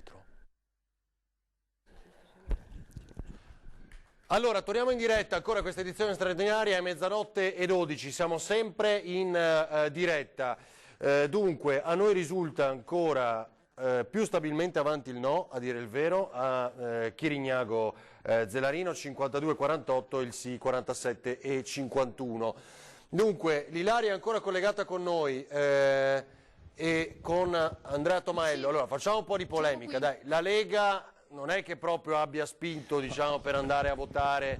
altro. Allora, torniamo in diretta, ancora questa edizione straordinaria, è 00:12, siamo sempre in diretta. Dunque, a noi risulta ancora più stabilmente avanti il no, a dire il vero, a Chirignago Zelarino 52-48, il sì 47-51. Dunque, l'Ilaria è ancora collegata con noi e con Andrea Tomaello. Allora, facciamo un po' di polemica, dai. La Lega non è che proprio abbia spinto, diciamo, per andare a votare,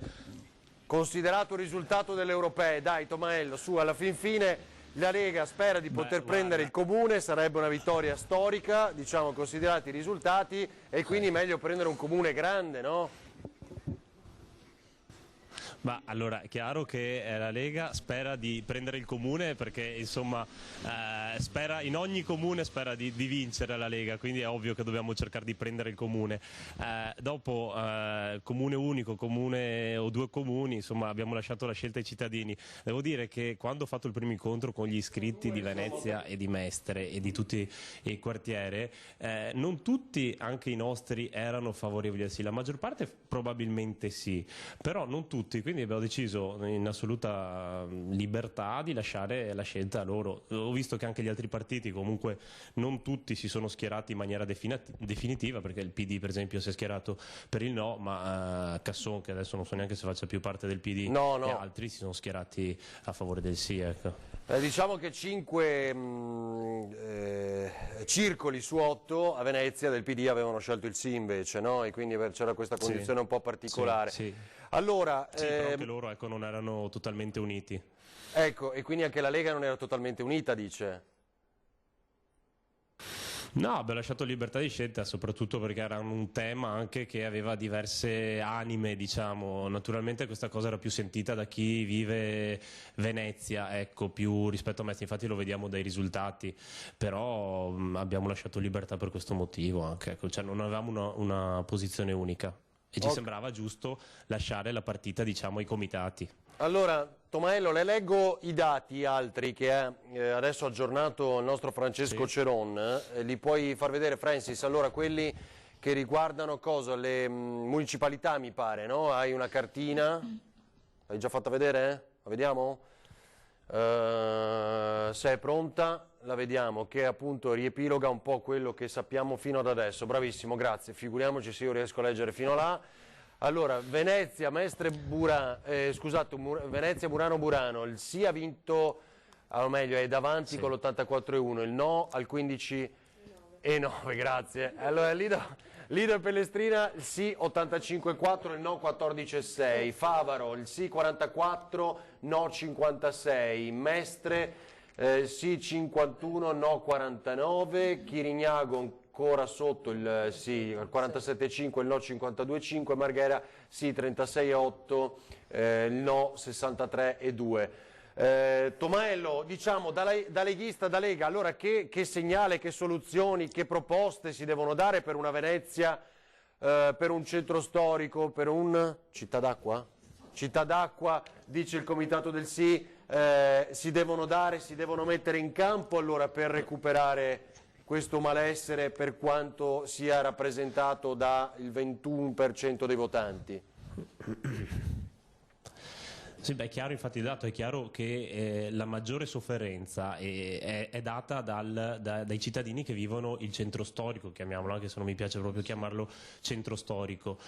considerato il risultato delle europee. Dai Tomaello, su, alla fin fine la Lega spera di poter prendere il comune, sarebbe una vittoria storica, diciamo, considerati i risultati, e quindi meglio prendere un comune grande, no? Ma allora è chiaro che la Lega spera di prendere il comune perché insomma spera, in ogni comune spera di vincere la Lega, quindi è ovvio che dobbiamo cercare di prendere il comune. Dopo comune unico, comune o due comuni, insomma abbiamo lasciato la scelta ai cittadini. Devo dire che quando ho fatto il primo incontro con gli iscritti di Venezia e di Mestre e di tutti i quartieri, non tutti, anche i nostri, erano favorevoli al sì, la maggior parte probabilmente sì, però non tutti, quindi abbiamo deciso in assoluta libertà di lasciare la scelta a loro. Ho visto che anche gli altri partiti comunque non tutti si sono schierati in maniera definitiva, perché il PD per esempio si è schierato per il no, ma Casson, che adesso non so neanche se faccia più parte del PD, e altri si sono schierati a favore del sì, ecco. Diciamo che 5 circoli su 8 a Venezia del PD avevano scelto il sì invece, no? E quindi c'era questa condizione un po' particolare. Sì. Allora, però anche loro, ecco, non erano totalmente uniti. Ecco, e quindi anche la Lega non era totalmente unita, dice? No, abbiamo lasciato libertà di scelta, soprattutto perché era un tema anche che aveva diverse anime, diciamo. Naturalmente questa cosa era più sentita da chi vive Venezia, ecco, più rispetto a Mestre, infatti lo vediamo dai risultati, però abbiamo lasciato libertà per questo motivo anche, ecco. Cioè, non avevamo una posizione unica e ci sembrava giusto lasciare la partita, diciamo, ai comitati. Allora, Tomaello, le leggo i dati altri che adesso ha aggiornato il nostro Francesco Ceron, li puoi far vedere, Francis? Allora, quelli che riguardano cosa? Le municipalità, mi pare, no? Hai una cartina? L'hai già fatta vedere? La vediamo? Se è pronta, la vediamo, che appunto riepiloga un po' quello che sappiamo fino ad adesso. Bravissimo, grazie, figuriamoci se io riesco a leggere fino là. Allora, Venezia, Venezia Murano Burano, il sì ha vinto, o meglio è davanti con l'84,1, il no al 15,9, grazie. Allora, Lido e Pellestrina, il sì 85,4, il no 14,6, Favaro, il sì 44, no 56, Mestre, sì 51, no 49, Chirignago ancora sotto il sì al 47,5, il no 52,5, Marghera sì 36,8, il no 63,2. Tomaello, diciamo da leghista, da Lega, allora che segnale, che soluzioni, che proposte si devono dare per una Venezia, per un centro storico, per un città d'acqua? Città d'acqua, dice il comitato del sì, si devono mettere in campo allora per recuperare questo malessere, per quanto sia rappresentato dal 21% dei votanti? Sì, beh, è chiaro, infatti il dato è chiaro che la maggiore sofferenza è data dai cittadini che vivono il centro storico, chiamiamolo, anche se non mi piace proprio chiamarlo centro storico.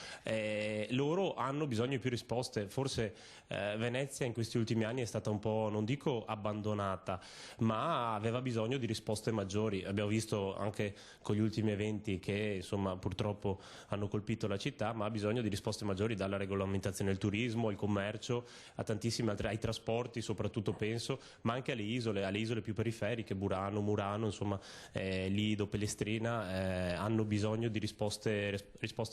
Loro hanno bisogno di più risposte, forse Venezia in questi ultimi anni è stata un po', non dico abbandonata, ma aveva bisogno di risposte maggiori. Abbiamo visto anche con gli ultimi eventi che insomma purtroppo hanno colpito la città, ma ha bisogno di risposte maggiori, dalla regolamentazione del turismo, al commercio, a tantissime altre, ai trasporti soprattutto penso, ma anche alle isole più periferiche, Burano, Murano, insomma Lido, Pellestrina, hanno bisogno di risposte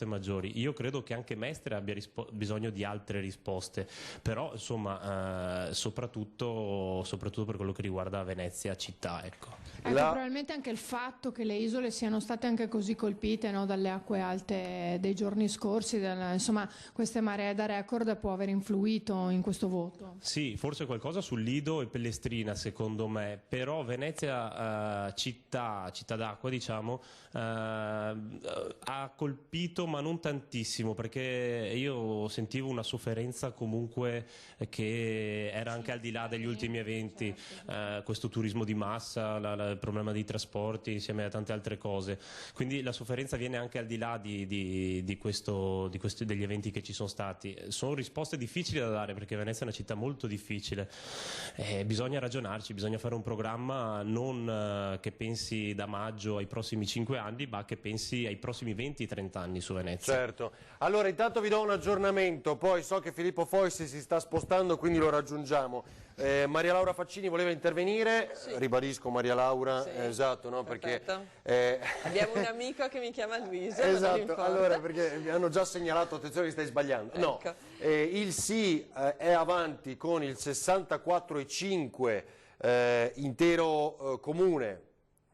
maggiori. Io credo che anche Mestre abbia bisogno di altre risposte, però insomma soprattutto per quello che riguarda Venezia città, ecco. Probabilmente anche il fatto che le isole siano state anche così colpite, no, dalle acque alte dei giorni scorsi, insomma queste maree da record, può aver influito in questo questo voto. Sì, forse qualcosa sul Lido e Pellestrina secondo me, però Venezia città d'acqua diciamo ha colpito ma non tantissimo, perché io sentivo una sofferenza comunque che era anche al di là degli ultimi eventi, questo turismo di massa, il problema dei trasporti insieme a tante altre cose, quindi la sofferenza viene anche al di là degli eventi che ci sono stati. Sono risposte difficili da dare perché Venezia è una città molto difficile, bisogna ragionarci, bisogna fare un programma non che pensi da maggio ai prossimi 5 anni, ma che pensi ai prossimi 20-30 anni su Venezia. Certo, allora intanto vi do un aggiornamento, poi so che Filippo Foissi si sta spostando, quindi lo raggiungiamo. Maria Laura Faccini voleva intervenire, sì. Ribadisco Maria Laura, sì. Esatto, no? Perché abbiamo un amico che mi chiama Luisa. Esatto, allora perché mi hanno già segnalato, attenzione stai sbagliando, ecco. No, il sì è avanti con il 64,5 intero comune,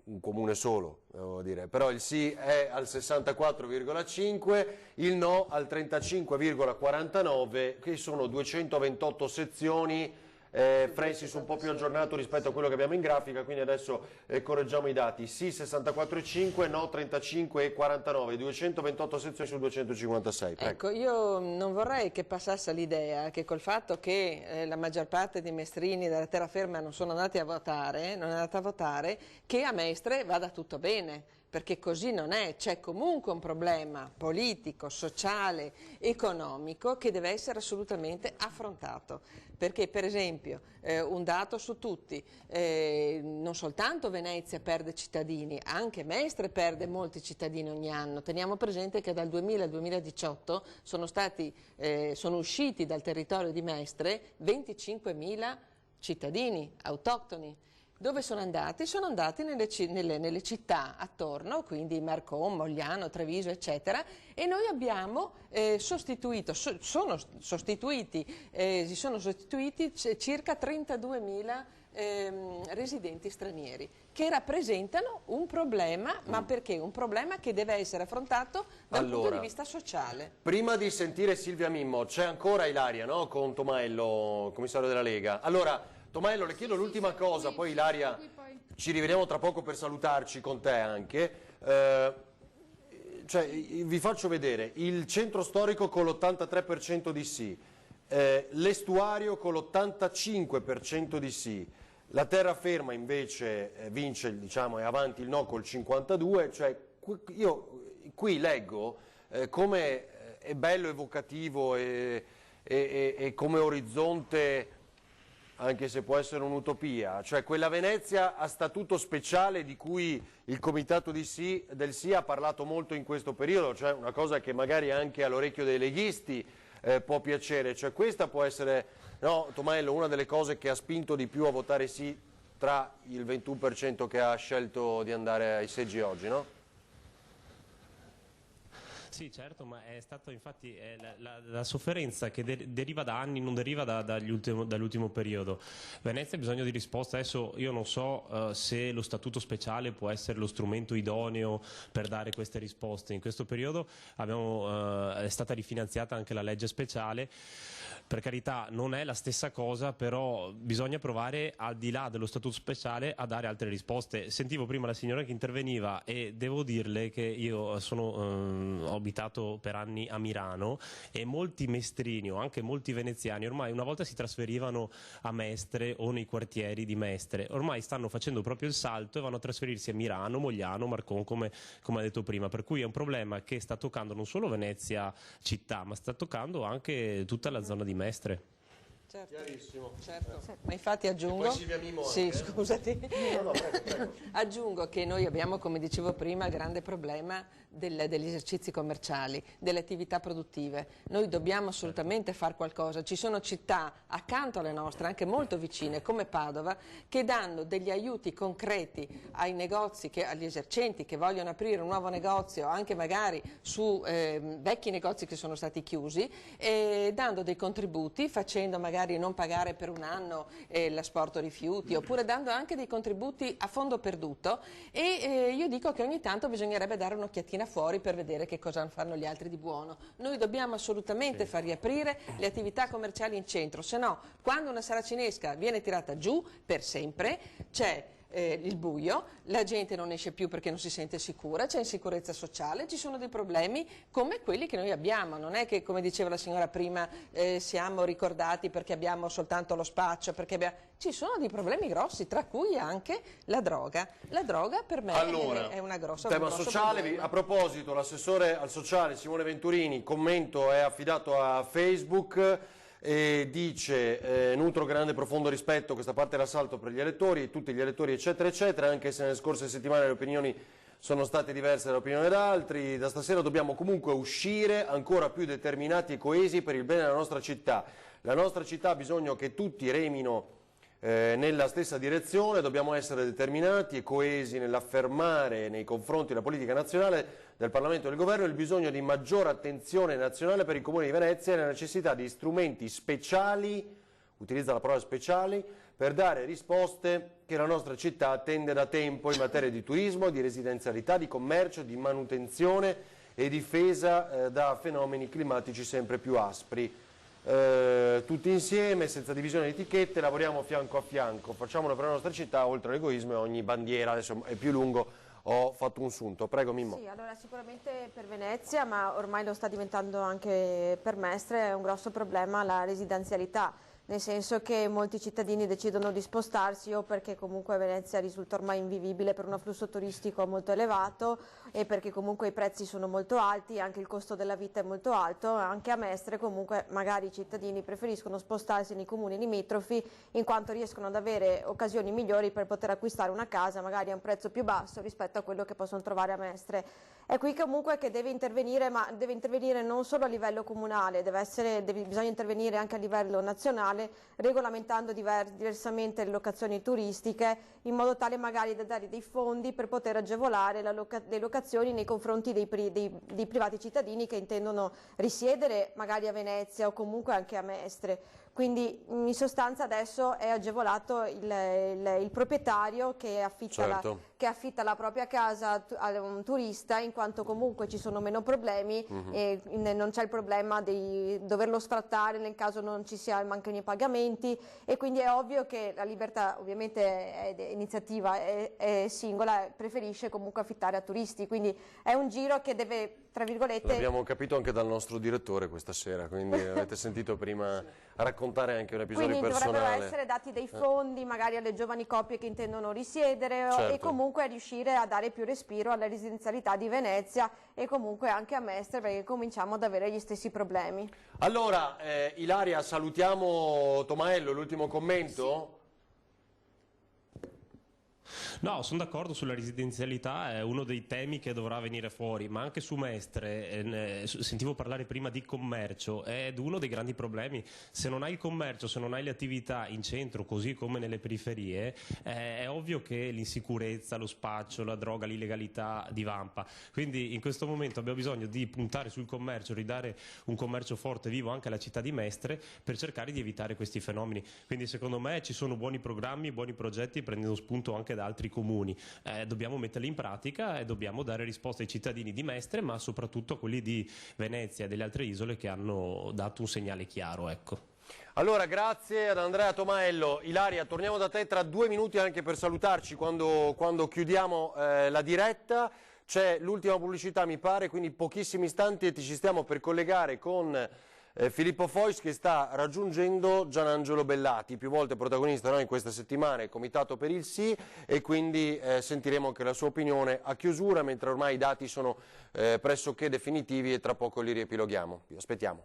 un comune solo, devo dire, però il sì è al 64,5, il no al 35,49, che sono 228 sezioni. Francis un po' più aggiornato rispetto a quello che abbiamo in grafica, quindi adesso correggiamo i dati. Sì 64,5, no 35,49, 228 sezioni su 256. Prego. Ecco, io non vorrei che passasse l'idea che col fatto che la maggior parte dei mestrini della terraferma non sono andati a votare, non è andata a votare, che a Mestre vada tutto bene. Perché così non è, c'è comunque un problema politico, sociale, economico che deve essere assolutamente affrontato. Perché per esempio, un dato su tutti, non soltanto Venezia perde cittadini, anche Mestre perde molti cittadini ogni anno. Teniamo presente che dal 2000 al 2018 sono usciti dal territorio di Mestre 25.000 cittadini autoctoni. Dove sono andati? Sono andati nelle città attorno, quindi Marcon, Mogliano, Treviso, eccetera, e noi abbiamo sostituito, si sono sostituiti circa 32.000 residenti stranieri, che rappresentano un problema, ma perché? Un problema che deve essere affrontato dal punto di vista sociale. Prima di sentire Silvia Mimmo, c'è ancora Ilaria, no? Con Tomaello, commissario della Lega. Allora, Tomaello, le chiedo l'ultima cosa, poi Ilaria, ci rivediamo tra poco per salutarci con te anche. Vi faccio vedere il centro storico con l'83% di sì, l'estuario con l'85% di sì, la terraferma invece vince, diciamo, è avanti il no col 52%, cioè io qui leggo come è bello, evocativo e come orizzonte, anche se può essere un'utopia, cioè quella Venezia a statuto speciale di cui il comitato del sì ha parlato molto in questo periodo, cioè una cosa che magari anche all'orecchio dei leghisti può piacere, cioè questa può essere, no, Tomaello, una delle cose che ha spinto di più a votare sì tra il 21% che ha scelto di andare ai seggi oggi, no? Sì, certo, ma è stato infatti la sofferenza che deriva da anni, non deriva dall'ultimo periodo. Venezia ha bisogno di risposte. Adesso io non so se lo statuto speciale può essere lo strumento idoneo per dare queste risposte. In questo periodo è stata rifinanziata anche la legge speciale. Per carità, non è la stessa cosa, però bisogna provare, al di là dello statuto speciale, a dare altre risposte. Sentivo prima la signora che interveniva e devo dirle che io ho abitato per anni a Milano e molti mestrini o anche molti veneziani ormai una volta si trasferivano a Mestre o nei quartieri di Mestre, ormai stanno facendo proprio il salto e vanno a trasferirsi a Milano, Mogliano, Marcon, come ha detto prima, per cui è un problema che sta toccando non solo Venezia città, ma sta toccando anche tutta la zona di Mestre. Certo. Chiarissimo. Certo. Ma infatti aggiungo, sì, scusati. No, prego. Aggiungo che noi abbiamo, come dicevo prima, il grande problema degli esercizi commerciali, delle attività produttive. Noi dobbiamo assolutamente fare qualcosa. Ci sono città accanto alle nostre, anche molto vicine, come Padova, che danno degli aiuti concreti ai negozi, agli esercenti che vogliono aprire un nuovo negozio, anche magari su vecchi negozi che sono stati chiusi, dando dei contributi, facendo magari magari non pagare per un anno l'asporto rifiuti, oppure dando anche dei contributi a fondo perduto, e io dico che ogni tanto bisognerebbe dare un'occhiatina fuori per vedere che cosa fanno gli altri di buono. Noi dobbiamo assolutamente far riaprire le attività commerciali in centro, se no quando una saracinesca viene tirata giù per sempre c'è il buio, la gente non esce più perché non si sente sicura, c'è insicurezza sociale, ci sono dei problemi come quelli che noi abbiamo. Non è che, come diceva la signora prima, siamo ricordati perché abbiamo soltanto lo spaccio, ci sono dei problemi grossi, tra cui anche la droga. La droga per me è una grossa tema sociale. A proposito, l'assessore al sociale Simone Venturini, commento è affidato a Facebook, e dice nutro grande e profondo rispetto questa parte dell'assalto per gli elettori, tutti gli elettori eccetera eccetera, anche se nelle scorse settimane le opinioni sono state diverse dall'opinione di altri. Da stasera dobbiamo comunque uscire ancora più determinati e coesi per il bene della nostra città. La nostra città ha bisogno che tutti remino nella stessa direzione, dobbiamo essere determinati e coesi nell'affermare nei confronti della politica nazionale, del Parlamento e del Governo, il bisogno di maggiore attenzione nazionale per il Comune di Venezia e la necessità di strumenti speciali, utilizza la parola speciali, per dare risposte che la nostra città attende da tempo in materia di turismo, di residenzialità, di commercio, di manutenzione e difesa da fenomeni climatici sempre più aspri. Tutti insieme, senza divisione di etichette, lavoriamo fianco a fianco, facciamolo per la nostra città, oltre all'egoismo e ogni bandiera. Adesso è più lungo, ho fatto un sunto. Prego Mimmo. Sì, allora sicuramente per Venezia, ma ormai lo sta diventando anche per Mestre, è un grosso problema la residenzialità, nel senso che molti cittadini decidono di spostarsi o perché comunque Venezia risulta ormai invivibile per un afflusso turistico molto elevato e perché comunque i prezzi sono molto alti, anche il costo della vita è molto alto. Anche a Mestre comunque magari i cittadini preferiscono spostarsi nei comuni limitrofi in quanto riescono ad avere occasioni migliori per poter acquistare una casa magari a un prezzo più basso rispetto a quello che possono trovare a Mestre. È qui comunque che deve intervenire, ma deve intervenire non solo a livello comunale, bisogna intervenire anche a livello nazionale, regolamentando diversamente le locazioni turistiche, in modo tale magari da dare dei fondi per poter agevolare le locazioni nei confronti dei privati cittadini che intendono risiedere magari a Venezia o comunque anche a Mestre. Quindi in sostanza adesso è agevolato il proprietario che affitta la propria casa a un turista, in quanto comunque ci sono meno problemi e non c'è il problema di doverlo sfrattare nel caso non ci mancano i pagamenti, e quindi è ovvio che la libertà ovviamente è iniziativa, è singola, preferisce comunque affittare a turisti, quindi è un giro che deve, tra virgolette... L'abbiamo capito anche dal nostro direttore questa sera, quindi avete sentito prima raccontare anche un episodio quindi personale. Quindi dovrebbero essere dati dei fondi magari alle giovani coppie che intendono risiedere, certo, e comunque riuscire a dare più respiro alla residenzialità di Venezia e comunque anche a Mestre, perché cominciamo ad avere gli stessi problemi. Allora, Ilaria, salutiamo Tomaello, l'ultimo commento? No, sono d'accordo sulla residenzialità, è uno dei temi che dovrà venire fuori, ma anche su Mestre, sentivo parlare prima di commercio, è uno dei grandi problemi. Se non hai il commercio, se non hai le attività in centro, così come nelle periferie, è ovvio che l'insicurezza, lo spaccio, la droga, l'illegalità divampa. Quindi in questo momento abbiamo bisogno di puntare sul commercio, ridare un commercio forte e vivo anche alla città di Mestre per cercare di evitare questi fenomeni. Quindi secondo me ci sono buoni programmi, buoni progetti, prendendo spunto anche da altri comuni. Dobbiamo metterli in pratica e dobbiamo dare risposte ai cittadini di Mestre, ma soprattutto a quelli di Venezia e delle altre isole che hanno dato un segnale chiaro. Ecco. Allora, grazie ad Andrea Tomaello. Ilaria, torniamo da te tra 2 minuti anche per salutarci quando chiudiamo la diretta. C'è l'ultima pubblicità, mi pare, quindi pochissimi istanti e ci stiamo per collegare con Filippo Fois, che sta raggiungendo Gianangelo Bellati, più volte protagonista in queste settimane, Comitato per il Sì, e quindi sentiremo anche la sua opinione a chiusura, mentre ormai i dati sono pressoché definitivi e tra poco li riepiloghiamo. Vi aspettiamo.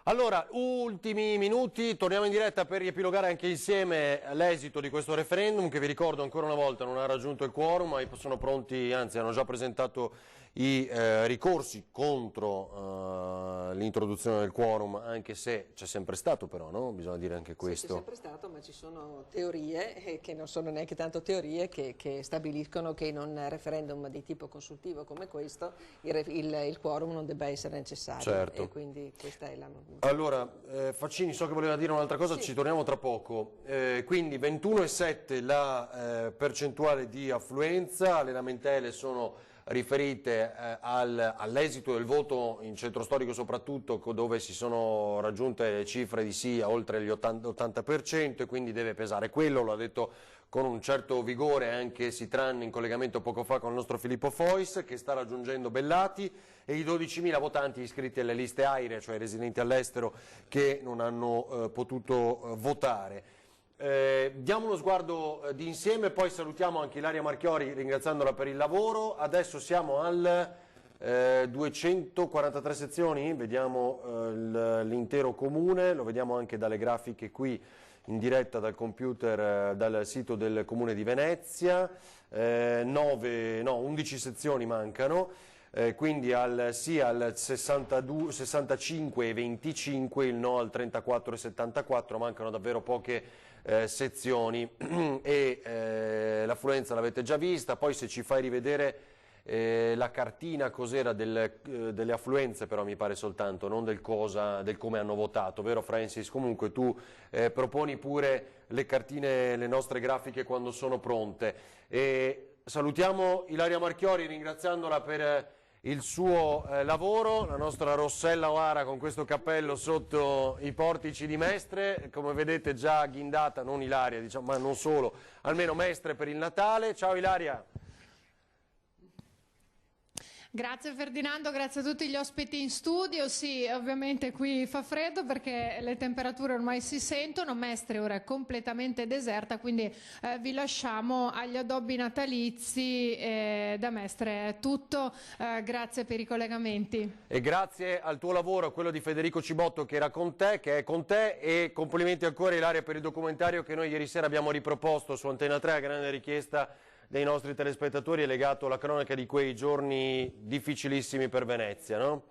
Allora, ultimi minuti, torniamo in diretta per riepilogare anche insieme l'esito di questo referendum, che vi ricordo ancora una volta non ha raggiunto il quorum, ma sono pronti, anzi hanno già presentato i ricorsi contro l'introduzione del quorum, anche se c'è sempre stato però, no? Bisogna dire anche questo. Sì, c'è sempre stato, ma ci sono teorie, che non sono neanche tanto teorie, che stabiliscono che in un referendum di tipo consultivo come questo il quorum non debba essere necessario. Certo. E quindi questa è la... Allora, Faccini, so che voleva dire un'altra cosa, Sì. ci torniamo tra poco. Quindi 21,7 la percentuale di affluenza, le lamentele sono riferite all'esito del voto in centro storico soprattutto, dove si sono raggiunte le cifre di sì a oltre gli 80% e quindi deve pesare quello, lo ha detto con un certo vigore anche Sitran in collegamento poco fa con il nostro Filippo Fois, che sta raggiungendo Bellati, e i 12.000 votanti iscritti alle liste AIRE, cioè residenti all'estero, che non hanno potuto votare. Diamo uno sguardo d'insieme, poi salutiamo anche Ilaria Marchiori ringraziandola per il lavoro. Adesso siamo al 243 sezioni, vediamo l'intero comune, lo vediamo anche dalle grafiche qui in diretta dal computer, dal sito del Comune di Venezia. 11 sezioni mancano, quindi al sì al 65,25, il no al 34,74, mancano davvero poche sezioni e l'affluenza l'avete già vista. Poi se ci fai rivedere la cartina cos'era delle affluenze, però mi pare soltanto, non del come hanno votato, vero Francis? Comunque tu proponi pure le cartine, le nostre grafiche quando sono pronte. E salutiamo Ilaria Marchiori ringraziandola per il suo lavoro, la nostra Rossella O'Hara con questo cappello sotto i portici di Mestre, come vedete già ghindata, non Ilaria diciamo, ma non solo, almeno Mestre per il Natale. Ciao Ilaria. Grazie Ferdinando, grazie a tutti gli ospiti in studio. Sì, ovviamente qui fa freddo perché le temperature ormai si sentono, Mestre ora è completamente deserta, quindi vi lasciamo agli addobbi natalizi. Da Mestre è tutto, grazie per i collegamenti. E grazie al tuo lavoro, a quello di Federico Cibotto che era con te, che è con te, e complimenti ancora Ilaria per il documentario che noi ieri sera abbiamo riproposto su Antena 3 a grande richiesta dei nostri telespettatori, è legato alla cronaca di quei giorni difficilissimi per Venezia, no?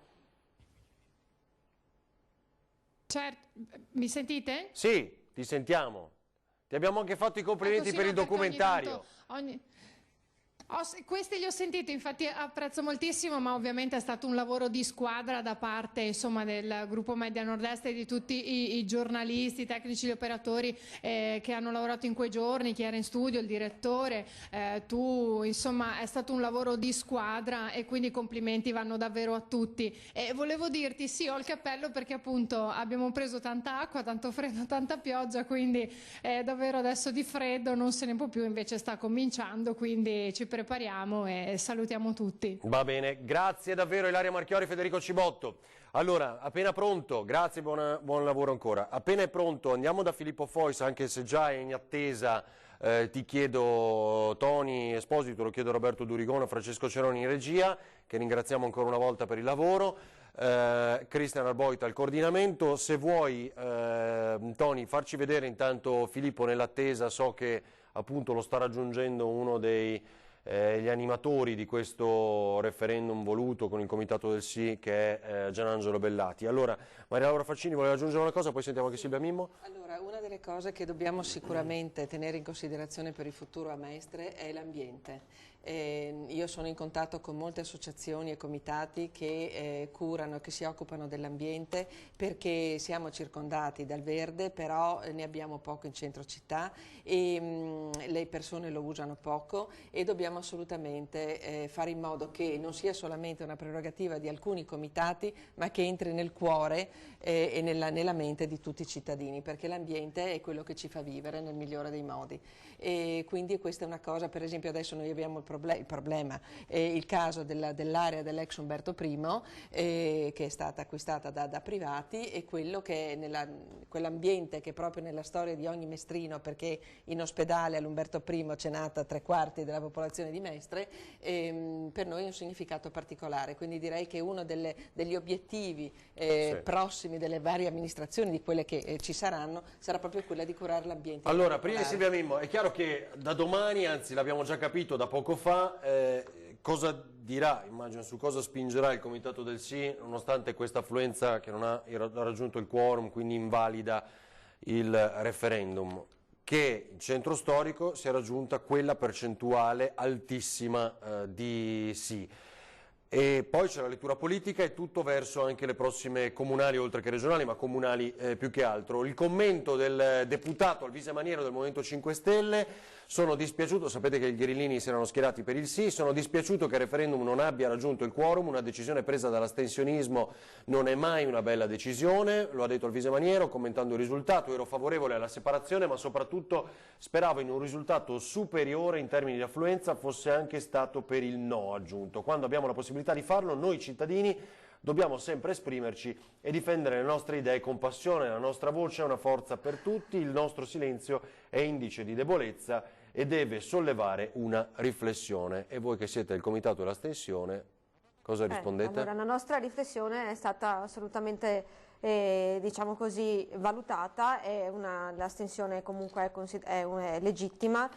Certo, mi sentite? Sì, ti sentiamo. Ti abbiamo anche fatto i complimenti Ecco, sì, per il no, perché documentario. Questi li ho sentiti, infatti apprezzo moltissimo, ma ovviamente è stato un lavoro di squadra da parte insomma, del gruppo Media Nord-Est e di tutti i giornalisti, i tecnici, gli operatori che hanno lavorato in quei giorni, chi era in studio, il direttore, tu, insomma è stato un lavoro di squadra e quindi i complimenti vanno davvero a tutti. E volevo dirti sì, ho il cappello perché appunto abbiamo preso tanta acqua, tanto freddo, tanta pioggia, quindi davvero adesso di freddo non se ne può più, invece sta cominciando, quindi ci prepariamo e salutiamo tutti. Va bene, grazie davvero Ilaria Marchiori e Federico Cibotto. Allora, appena pronto, grazie, buon lavoro ancora. Appena è pronto andiamo da Filippo Fois, anche se già è in attesa, ti chiedo Toni Esposito, lo chiedo Roberto Durigone, Francesco Ceroni in regia, che ringraziamo ancora una volta per il lavoro. Cristian Arboita al coordinamento. Se vuoi Toni farci vedere intanto Filippo nell'attesa, so che appunto lo sta raggiungendo uno gli animatori di questo referendum voluto con il comitato del sì, che è Gianangelo Bellati. Allora, Maria Laura Faccini voleva aggiungere una cosa, poi sentiamo anche Silvia Mimmo. Allora, una delle cose che dobbiamo sicuramente tenere in considerazione per il futuro a Mestre è l'ambiente. Io sono in contatto con molte associazioni e comitati che curano, che si occupano dell'ambiente, perché siamo circondati dal verde, però ne abbiamo poco in centro città e le persone lo usano poco, e dobbiamo assolutamente fare in modo che non sia solamente una prerogativa di alcuni comitati, ma che entri nel cuore e nella mente di tutti i cittadini, perché l'ambiente è quello che ci fa vivere nel migliore dei modi. E quindi questa è una cosa, per esempio adesso noi abbiamo il caso dell'area dell'ex Umberto I che è stata acquistata da privati, e quello che è quell'ambiente che è proprio nella storia di ogni mestrino, perché in ospedale all'Umberto I c'è nata 3/4 della popolazione di Mestre, per noi ha un significato particolare, quindi direi che uno degli obiettivi prossimi delle varie amministrazioni, di quelle che ci saranno, sarà proprio quella di curare l'ambiente. Allora, prima di Silvia Mimmo, è chiaro che da domani, anzi l'abbiamo già capito da poco fa, cosa dirà, immagino, su cosa spingerà il Comitato del Sì, nonostante questa affluenza che non ha raggiunto il quorum, quindi invalida il referendum, che il centro storico si è raggiunta quella percentuale altissima di sì. E poi c'è la lettura politica e tutto verso anche le prossime comunali, oltre che regionali, ma comunali più che altro. Il commento del deputato Alvise Maniero del Movimento 5 Stelle: sono dispiaciuto, sapete che i grillini si erano schierati per il sì, sono dispiaciuto che il referendum non abbia raggiunto il quorum, una decisione presa dall'astensionismo non è mai una bella decisione, lo ha detto Alvise Maniero commentando il risultato. Ero favorevole alla separazione, ma soprattutto speravo in un risultato superiore in termini di affluenza, fosse anche stato per il no, aggiunto. Quando abbiamo la possibilità di farlo, noi cittadini dobbiamo sempre esprimerci e difendere le nostre idee con passione. La nostra voce è una forza per tutti, il nostro silenzio è indice di debolezza e deve sollevare una riflessione. E voi che siete il comitato dell'astensione, cosa rispondete? Allora, la nostra riflessione è stata assolutamente, diciamo così, valutata, l'astensione comunque è legittima.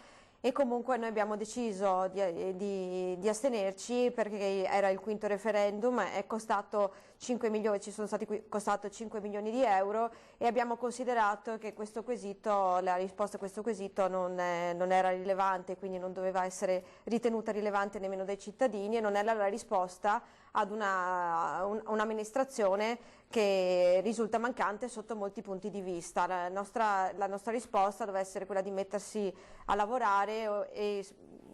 E comunque noi abbiamo deciso di astenerci perché era il quinto referendum, è costato 5 milioni, ci sono stati costato 5 milioni di euro e abbiamo considerato che questo quesito, la risposta a questo quesito non era rilevante, quindi non doveva essere ritenuta rilevante nemmeno dai cittadini e non era la risposta ad un'amministrazione che risulta mancante sotto molti punti di vista. La nostra risposta deve essere quella di mettersi a lavorare e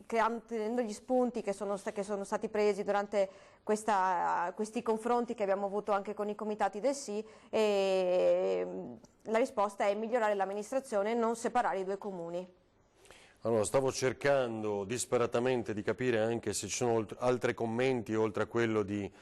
tenendo gli spunti che sono stati presi durante questi confronti che abbiamo avuto anche con i comitati del Sì, e la risposta è migliorare l'amministrazione e non separare i due comuni. Allora, stavo cercando disperatamente di capire anche se ci sono altri commenti oltre a quello di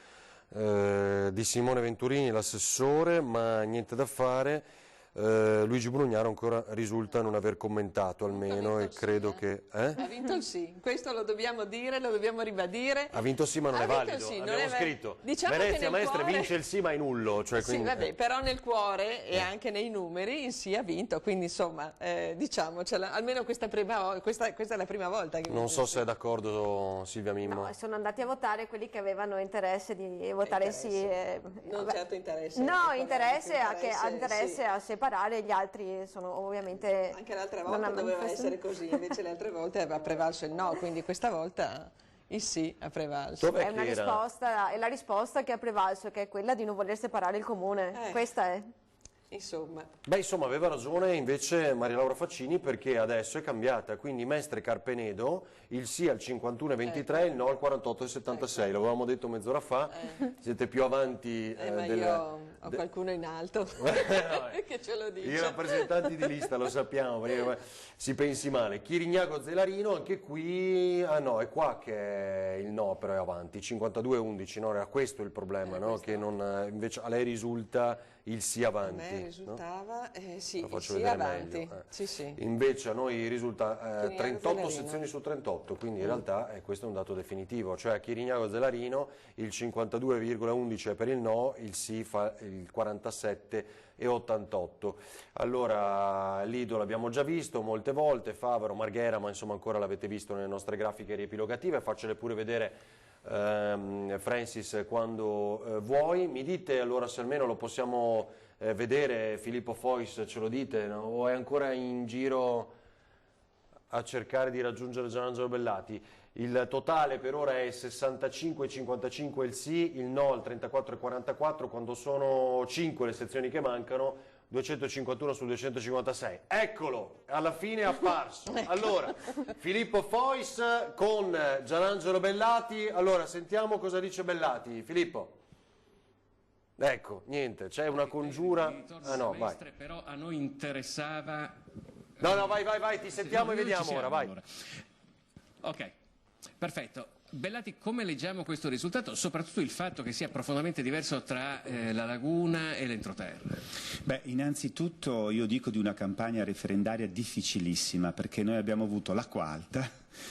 Simone Venturini, l'assessore, ma niente da fare. Luigi Brugnaro ancora risulta non aver commentato almeno e credo che... Ha vinto il sì, questo lo dobbiamo dire, lo dobbiamo ribadire. Ha vinto sì ma non è valido, sì, abbiamo scritto. Diciamo Venezia Mestre cuore... vince il sì ma è nullo. Cioè, quindi... Sì, vabbè, però nel cuore e anche nei numeri il sì ha vinto, quindi insomma diciamocela, almeno questa è la prima volta che... Non so se è d'accordo Silvia Mimmo. No, sono andati a votare quelli che avevano interesse di votare sì. Non certo interesse. No, interesse sì. a separare, gli altri sono ovviamente... Anche l'altra volta doveva essere così, invece le altre volte aveva prevalso il no, quindi questa volta il sì ha prevalso. Dov'è è la risposta che ha prevalso, che è quella di non voler separare il comune, questa è... Insomma. Beh, insomma, aveva ragione invece Maria Laura Faccini, perché adesso è cambiata, quindi Mestre Carpenedo, il sì al 51,23, il no al 48,76, l'avevamo detto mezz'ora fa, siete più avanti ma io ho qualcuno in alto che ce lo dice. I rappresentanti di lista lo sappiamo, perché si pensi male. Chirignago Zelarino, anche qui, no, è qua che è il no, però è avanti, 52,11, no, era questo il problema, no? Che non, invece a lei risulta il sì avanti. A me risultava, sì, lo faccio sì vedere avanti. meglio. Sì, sì. Invece a noi risulta 38 Zelarino. sezioni su 38, quindi in realtà questo è un dato definitivo, cioè a Chirignago Zelarino il 52,11 è per il no, il sì fa il 47,88. Allora Lido l'abbiamo già visto molte volte, Favaro, Marghera, ma insomma ancora l'avete visto nelle nostre grafiche riepilogative, faccele pure vedere Francis quando vuoi. Mi dite allora se almeno lo possiamo vedere, Filippo Fois, ce lo dite, no? O è ancora in giro a cercare di raggiungere Gianangelo Bellati? Il totale per ora è 65,55 il sì, il no al 34,44, quando sono 5 le sezioni che mancano, 251 su 256. Eccolo, alla fine è apparso. Allora, Filippo Fois con Gianangelo Bellati. Allora, sentiamo cosa dice Bellati. Filippo. Ecco, niente, c'è una congiura. Ah no, vai. Però a noi interessava... No, vai, ti sentiamo e vediamo ora, vai. Allora. Ok, perfetto. Bellati, come leggiamo questo risultato? Soprattutto il fatto che sia profondamente diverso tra la Laguna e l'entroterra. Beh, innanzitutto io dico di una campagna referendaria difficilissima, perché noi abbiamo avuto l'acqua alta,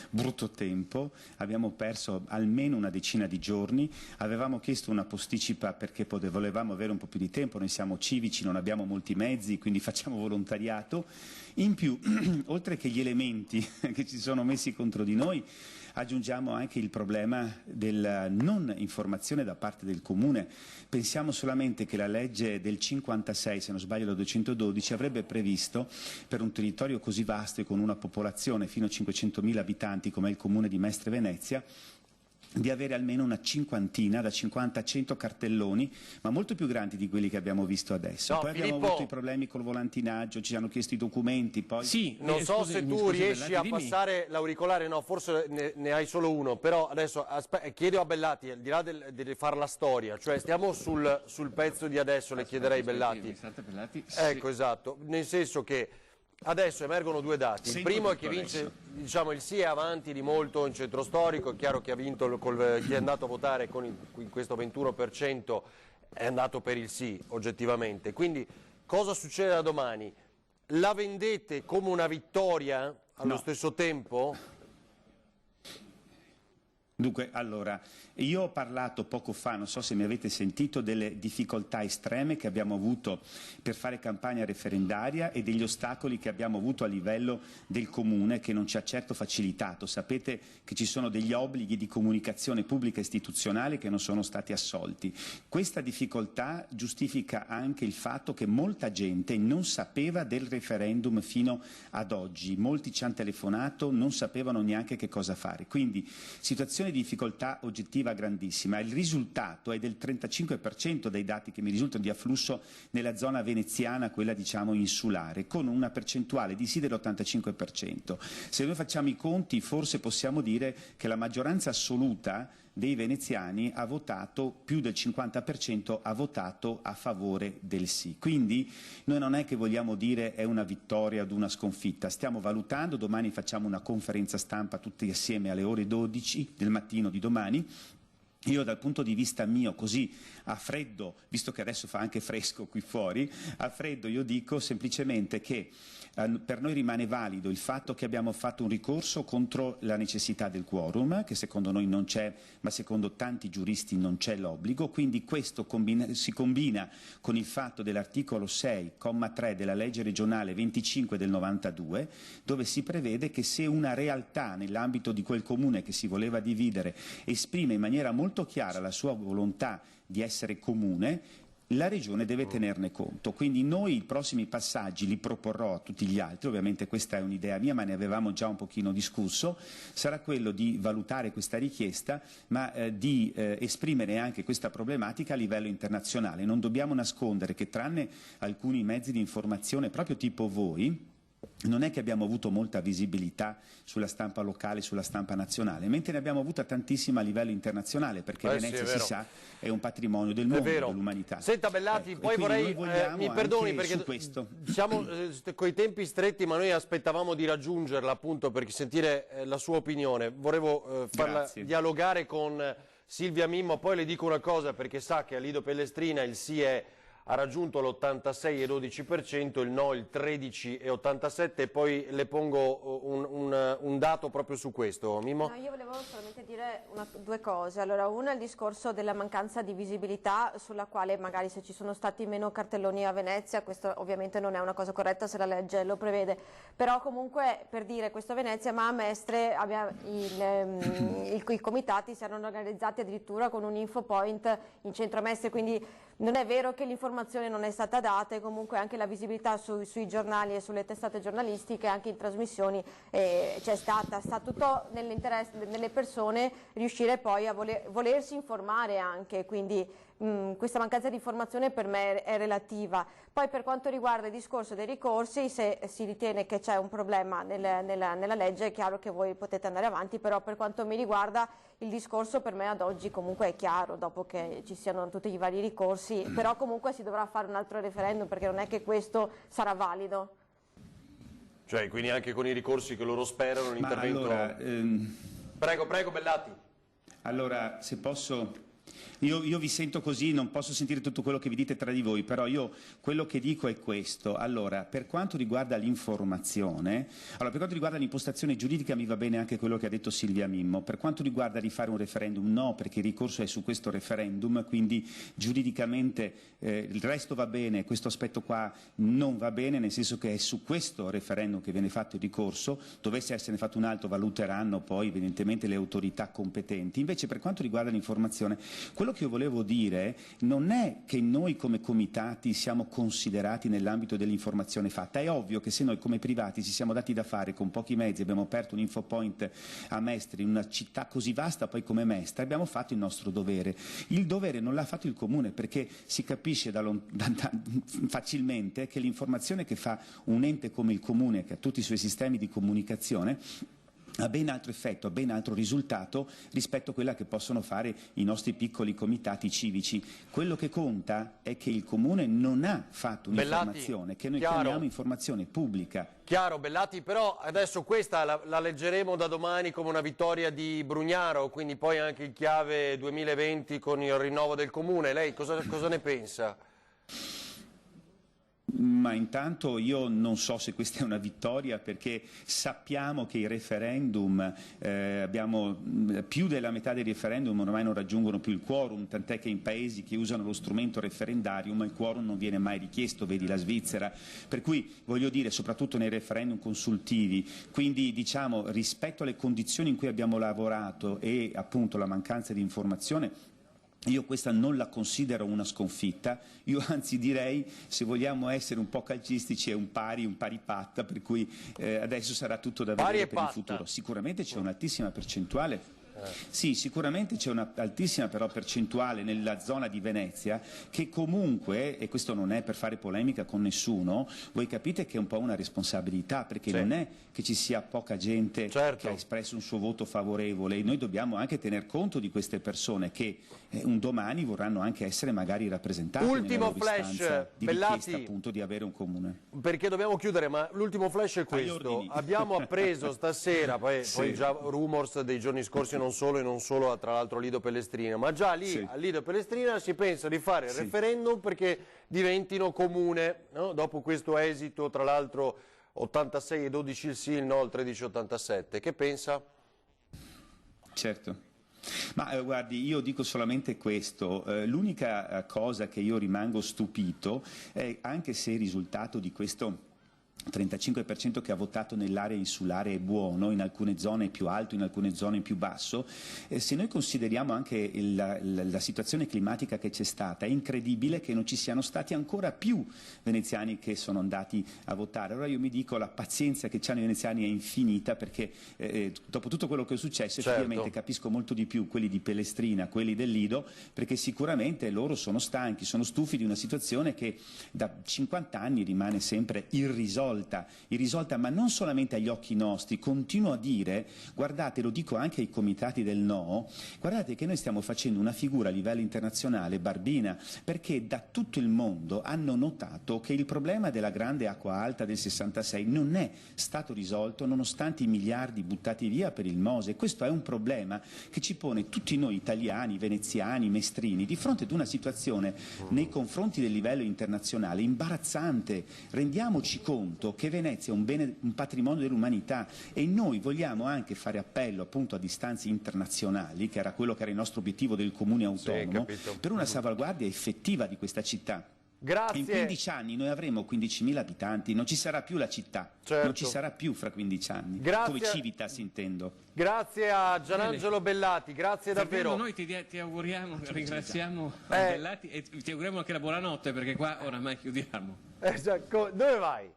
brutto tempo, abbiamo perso almeno una decina di giorni, avevamo chiesto una posticipa perché volevamo avere un po' più di tempo, noi siamo civici, non abbiamo molti mezzi, quindi facciamo volontariato. In più, oltre che gli elementi che ci sono messi contro di noi, aggiungiamo anche il problema della non informazione da parte del Comune. Pensiamo solamente che la legge del 56, se non sbaglio la 212, avrebbe previsto per un territorio così vasto e con una popolazione fino a 500.000 abitanti come è il Comune di Mestre Venezia, di avere almeno una cinquantina, da 50 a 100 cartelloni, ma molto più grandi di quelli che abbiamo visto adesso. No, poi Filippo, abbiamo avuto i problemi col volantinaggio, ci hanno chiesto i documenti, poi... Sì, non so scusi, se mi tu scusi, riesci Bellati, a dimmi. passare l'auricolare, no, forse ne hai solo uno, però adesso chiedo a Bellati, al di là di fare la storia, cioè stiamo sul pezzo di adesso, le chiederei Bellati. Ecco, esatto, nel senso che adesso emergono due dati. Il primo è che vince, diciamo, il sì è avanti di molto in centro storico, è chiaro che ha vinto chi è andato a votare con questo 21% è andato per il sì, oggettivamente. Quindi cosa succede da domani? La vendete come una vittoria allo stesso tempo? Dunque, allora, io ho parlato poco fa, non so se mi avete sentito, delle difficoltà estreme che abbiamo avuto per fare campagna referendaria e degli ostacoli che abbiamo avuto a livello del Comune che non ci ha certo facilitato. Sapete che ci sono degli obblighi di comunicazione pubblica e istituzionale che non sono stati assolti. Questa difficoltà giustifica anche il fatto che molta gente non sapeva del referendum fino ad oggi. Molti ci hanno telefonato, non sapevano neanche che cosa fare. Quindi, situazione di difficoltà oggettiva grandissima. Il risultato è del 35% dei dati che mi risultano di afflusso nella zona veneziana, quella diciamo insulare, con una percentuale di sì dell'85%. Se noi facciamo i conti forse possiamo dire che la maggioranza assoluta dei veneziani ha votato, più del 50% ha votato a favore del sì. Quindi noi non è che vogliamo dire è una vittoria o una sconfitta, stiamo valutando, domani facciamo una conferenza stampa tutti assieme alle ore 12 del mattino di domani. Io dal punto di vista mio, così a freddo, visto che adesso fa anche fresco qui fuori, a freddo io dico semplicemente che per noi rimane valido il fatto che abbiamo fatto un ricorso contro la necessità del quorum, che secondo noi non c'è, ma secondo tanti giuristi non c'è l'obbligo, quindi questo si combina con il fatto dell'articolo 6,3 della legge regionale 25 del 92, dove si prevede che se una realtà nell'ambito di quel comune che si voleva dividere esprime in maniera molto chiara la sua volontà di essere comune, la Regione deve tenerne conto. Quindi noi i prossimi passaggi li proporrò a tutti gli altri, ovviamente questa è un'idea mia ma ne avevamo già un pochino discusso, sarà quello di valutare questa richiesta ma di esprimere anche questa problematica a livello internazionale. Non dobbiamo nascondere che tranne alcuni mezzi di informazione proprio tipo voi, non è che abbiamo avuto molta visibilità sulla stampa locale, sulla stampa nazionale, mentre ne abbiamo avuta tantissima a livello internazare, perché Venezia si sa è un patrimonio del mondo, dell'umanità. Senta Bellati, ecco, poi vorrei, mi perdoni perché siamo coi tempi stretti, ma noi aspettavamo di raggiungerla appunto per sentire la sua opinione. Volevo farla dialogare con Silvia Mimmo, poi le dico una cosa perché sa che a Lido Pellestrina il sì ha raggiunto l'86,12%, il no il 13,87% e poi le pongo un dato proprio su questo. Mimmo? No, io volevo solamente dire due cose. Allora, una è il discorso della mancanza di visibilità sulla quale magari se ci sono stati meno cartelloni a Venezia, questo ovviamente non è una cosa corretta se la legge lo prevede, però comunque per dire questo a Venezia, ma a Mestre i comitati si erano organizzati addirittura con un info point in centro a Mestre, quindi non è vero che l'informazione non è stata data e comunque anche la visibilità sui giornali e sulle testate giornalistiche, anche in trasmissioni c'è stata, sta tutto nell'interesse delle persone riuscire poi a volersi informare anche, quindi questa mancanza di informazione per me è relativa. Poi per quanto riguarda il discorso dei ricorsi, se si ritiene che c'è un problema nella legge è chiaro che voi potete andare avanti, però per quanto mi riguarda il discorso per me ad oggi comunque è chiaro, dopo che ci siano tutti i vari ricorsi, però comunque si dovrà fare un altro referendum perché non è che questo sarà valido. Cioè, quindi anche con i ricorsi che loro sperano un intervento... Allora, Prego Bellati. Allora, se posso... Io vi sento così, non posso sentire tutto quello che vi dite tra di voi, però io quello che dico è questo. Allora, per quanto riguarda l'informazione, per quanto riguarda l'impostazione giuridica mi va bene anche quello che ha detto Silvia Mimmo. Per quanto riguarda rifare un referendum, no, perché il ricorso è su questo referendum, quindi giuridicamente il resto va bene, questo aspetto qua non va bene, nel senso che è su questo referendum che viene fatto il ricorso, dovesse essere fatto un altro valuteranno poi evidentemente le autorità competenti. Invece per quanto riguarda l'informazione, quello che io volevo dire non è che noi come comitati siamo considerati nell'ambito dell'informazione fatta, è ovvio che se noi come privati ci siamo dati da fare con pochi mezzi, abbiamo aperto un infopoint a Mestre in una città così vasta poi come Mestre, abbiamo fatto il nostro dovere. Il dovere non l'ha fatto il Comune, perché si capisce facilmente che l'informazione che fa un ente come il Comune, che ha tutti i suoi sistemi di comunicazione, ha ben altro effetto, ha ben altro risultato rispetto a quella che possono fare i nostri piccoli comitati civici. Quello che conta è che il Comune non ha fatto un'informazione che noi chiamiamo informazione pubblica. Chiaro, Bellati, però adesso questa la leggeremo da domani come una vittoria di Brugnaro, quindi poi anche in chiave 2020 con il rinnovo del Comune. Lei cosa ne pensa? Ma intanto io non so se questa è una vittoria, perché sappiamo che i referendum, abbiamo più della metà dei referendum ormai non raggiungono più il quorum, tant'è che in paesi che usano lo strumento referendarium il quorum non viene mai richiesto, vedi la Svizzera, per cui voglio dire soprattutto nei referendum consultivi, quindi diciamo rispetto alle condizioni in cui abbiamo lavorato e appunto la mancanza di informazione, io questa non la considero una sconfitta, io anzi direi, se vogliamo essere un po' calcistici, è un pari patta, per cui adesso sarà tutto da vedere per il futuro. Sicuramente c'è un'altissima percentuale. Sì, sicuramente c'è un'altissima però percentuale nella zona di Venezia che comunque, e questo non è per fare polemica con nessuno, voi capite che è un po' una responsabilità, perché non è che ci sia poca gente che ha espresso un suo voto favorevole, e noi dobbiamo anche tener conto di queste persone che un domani vorranno anche essere magari rappresentate ultimo nella loro istanza di richiesta appunto di avere un comune. Perché dobbiamo chiudere, ma l'ultimo flash è questo. Abbiamo appreso stasera, poi già rumors dei giorni scorsi non solo e non solo tra l'altro a Lido Pellestrina, ma già lì a Lido Pellestrina si pensa di fare il referendum perché diventino comune, no? Dopo questo esito, tra l'altro 86 e 12 il sì, il no, il 13-87. Che pensa? Certo. Ma guardi, io dico solamente questo, l'unica cosa che io rimango stupito è, anche se il risultato di questo 35% che ha votato nell'area insulare è buono, in alcune zone è più alto, in alcune zone è più basso, se noi consideriamo anche la situazione climatica che c'è stata, è incredibile che non ci siano stati ancora più veneziani che sono andati a votare. Allora io mi dico, la pazienza che hanno i veneziani è infinita, perché dopo tutto quello che è successo effettivamente capisco molto di più quelli di Pellestrina, quelli del Lido, perché sicuramente loro sono stanchi, sono stufi di una situazione che da 50 anni rimane sempre irrisolta, ma non solamente agli occhi nostri. Continuo a dire, guardate, lo dico anche ai comitati del no, guardate che noi stiamo facendo una figura a livello internazionale barbina, perché da tutto il mondo hanno notato che il problema della grande acqua alta del 66 non è stato risolto nonostante i miliardi buttati via per il Mose. Questo è un problema che ci pone tutti noi italiani, veneziani, mestrini di fronte ad una situazione nei confronti del livello internazionale imbarazzante. Rendiamoci conto che Venezia è un bene, un patrimonio dell'umanità, e noi vogliamo anche fare appello appunto a istanze internazionali, che era quello che era il nostro obiettivo del comune autonomo, per una salvaguardia effettiva di questa città. Grazie. In 15 anni noi avremo 15.000 abitanti, non ci sarà più la città, non ci sarà più fra 15 anni, come Civitas intendo. Grazie a Gianangelo Bellati, grazie davvero. Noi ti auguriamo, ringraziamo Bellati e ti auguriamo anche la buonanotte, perché qua oramai chiudiamo. Dove vai?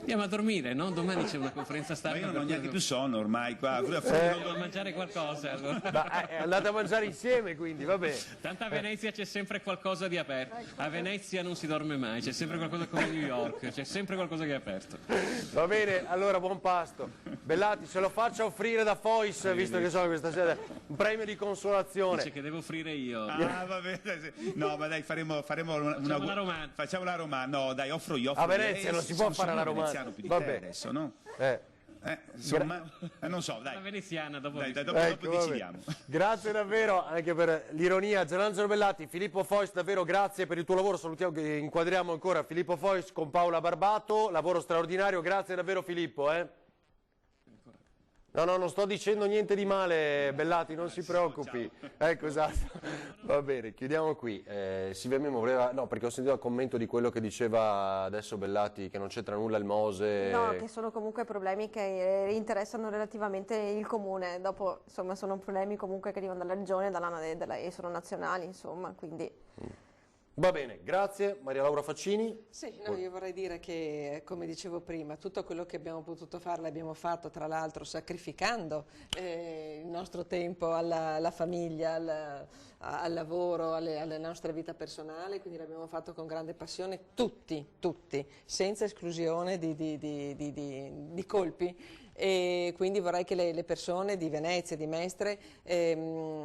Andiamo a dormire, no? Domani c'è una conferenza stampa. Ma io non ho neanche più sonno ormai qua. Devo mangiare qualcosa allora. Andate a mangiare insieme, quindi, vabbè. Tanto a Venezia c'è sempre qualcosa di aperto. A Venezia non si dorme mai, c'è sempre qualcosa come a New York, c'è sempre qualcosa che è aperto. Va bene, allora buon pasto. Bellati, se lo faccia offrire da Fois, visto che sono questa sera, un premio di consolazione. Dice che devo offrire io. Ah, va bene. No, ma dai, faremo la romana. Facciamo la romana. No, dai, offro io. A Venezia non si può fare la romana. Più di te adesso, no? Insomma, non so, dai. La veneziana, dopo Dopo Ecco, decidiamo. Grazie davvero anche per l'ironia. Gianangelo Bellati, Filippo Fois, davvero grazie per il tuo lavoro. Salutiamo, che inquadriamo ancora Filippo Fois con Paola Barbato, lavoro straordinario. Grazie davvero Filippo. No, non sto dicendo niente di male, Bellati, non si preoccupi. Ecco, esatto. Va bene, chiudiamo qui. Silvia Mimo voleva... No, perché ho sentito il commento di quello che diceva adesso Bellati, che non c'entra nulla il Mose. No, che sono comunque problemi che interessano relativamente il comune. Dopo, insomma, sono problemi comunque che arrivano dalla regione e sono nazionali, insomma, quindi... Va bene, grazie. Maria Laura Faccini. Sì, no, io vorrei dire che, come dicevo prima, tutto quello che abbiamo potuto fare l'abbiamo fatto, tra l'altro sacrificando il nostro tempo alla famiglia, al lavoro, alla nostra vita personale, quindi l'abbiamo fatto con grande passione, tutti, senza esclusione di colpi. E quindi vorrei che le persone di Venezia, di Mestre,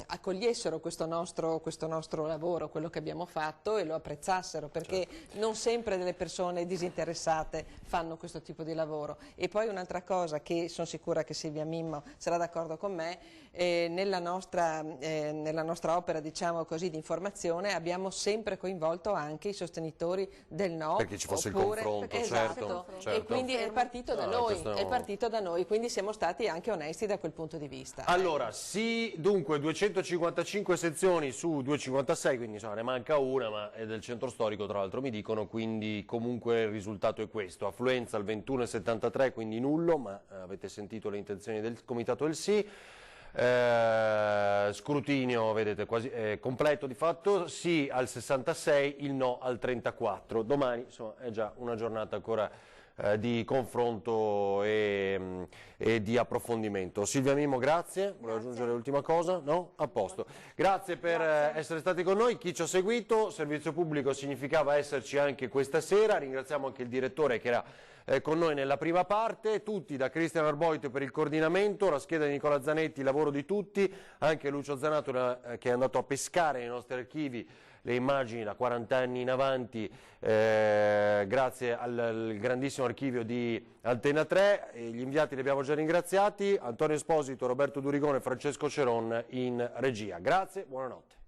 accogliessero questo nostro lavoro, quello che abbiamo fatto, e lo apprezzassero, perché non sempre delle persone disinteressate fanno questo tipo di lavoro. E poi un'altra cosa, che sono sicura che Silvia Mimmo sarà d'accordo con me, nella nostra opera, diciamo così, di informazione abbiamo sempre coinvolto anche i sostenitori del no. Perché ci fosse il confronto, esatto, certo. E quindi è partito da noi, quindi siamo stati anche onesti da quel punto di vista. Allora, sì, dunque 255 sezioni su 256, quindi insomma, ne manca una, ma è del centro storico, tra l'altro mi dicono, quindi comunque il risultato è questo. Affluenza al 21,73, quindi nullo, ma avete sentito le intenzioni del Comitato del Sì. Scrutinio, vedete, quasi completo di fatto, sì al 66, il no al 34. Domani, insomma, è già una giornata ancora di confronto e di approfondimento. Silvia Mimmo, grazie. Volevo aggiungere l'ultima cosa? No? A posto. Grazie per essere stati con noi. Chi ci ha seguito, servizio pubblico significava esserci anche questa sera. Ringraziamo anche il direttore che era con noi nella prima parte, tutti, da Cristian Arboito per il coordinamento, la scheda di Nicola Zanetti, il lavoro di tutti, anche Lucio Zanato che è andato a pescare nei nostri archivi le immagini da 40 anni in avanti, grazie al grandissimo archivio di Antena 3, gli inviati li abbiamo già ringraziati, Antonio Esposito, Roberto Durigone e Francesco Ceron in regia. Grazie, buonanotte.